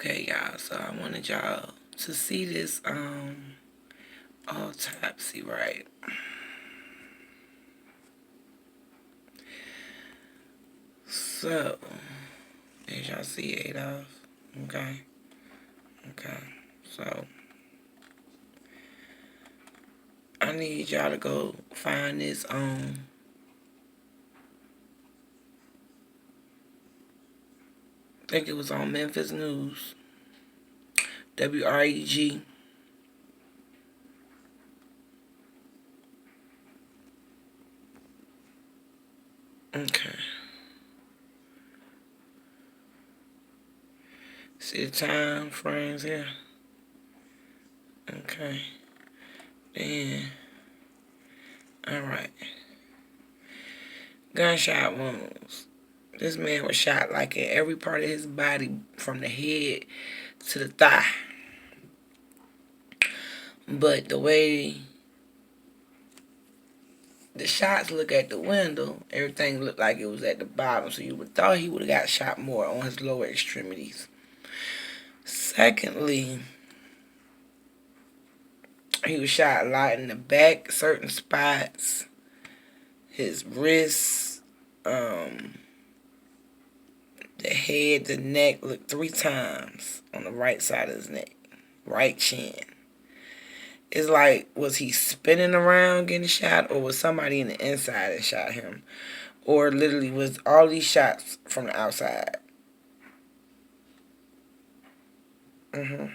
Okay, y'all, so I wanted y'all to see this autopsy, right? So, as y'all see, Adolph, okay, so I need y'all to go find this I think it was on Memphis News, WREG. Okay. See the time frames here? Okay. Then, alright. Gunshot wounds. This man was shot like in every part of his body from the head to the thigh. But the way the shots look at the window, everything looked like it was at the bottom. So you would thought he would have got shot more on his lower extremities. Secondly, he was shot a lot in the back, certain spots, his wrists, the head, the neck. Looked 3 times on the right side of his neck, right chin. It's like, was he spinning around getting shot, or was somebody in the inside that shot him? Or literally was all these shots from the outside? Then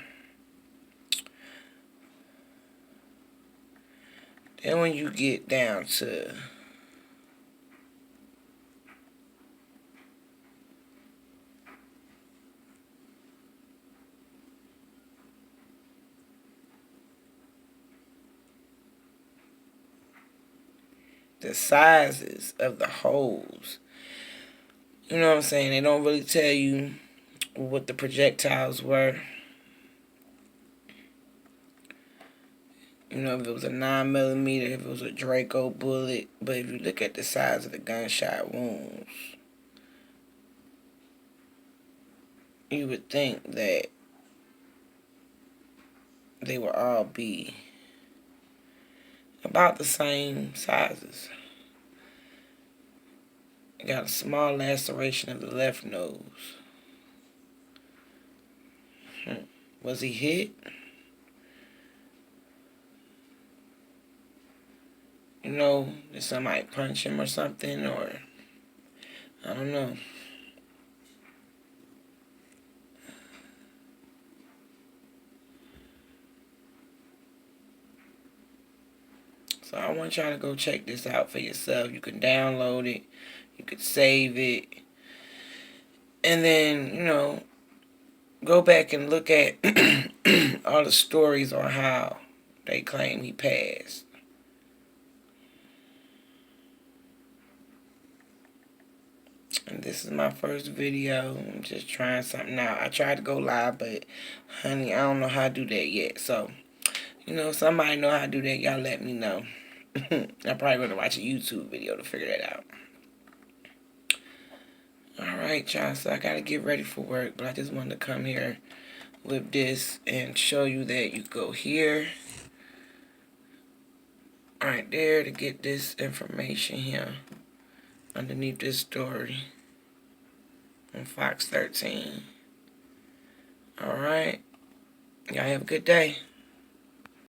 when you get down to the sizes of the holes, you know what I'm saying? They don't really tell you what the projectiles were. You know, if it was a 9mm, if it was a Draco bullet. But if you look at the size of the gunshot wounds, you would think that they would all be about the same sizes. You got a small laceration of the left nose. Was he hit? You know, did somebody punch him or something? Or, I don't know. So I want y'all to go check this out for yourself. You can download it. You could save it. And then, you know, go back and look at all the stories on how they claim he passed. And this is my first video. I'm just trying something out. I tried to go live, but honey, I don't know how to do that yet. So, you know, if somebody know how to do that, y'all let me know. I'm probably going to watch a YouTube video to figure that out. Alright, y'all, so I got to get ready for work, but I just wanted to come here with this and show you that you go here, right there, to get this information here underneath this story on Fox 13. Alright, y'all have a good day.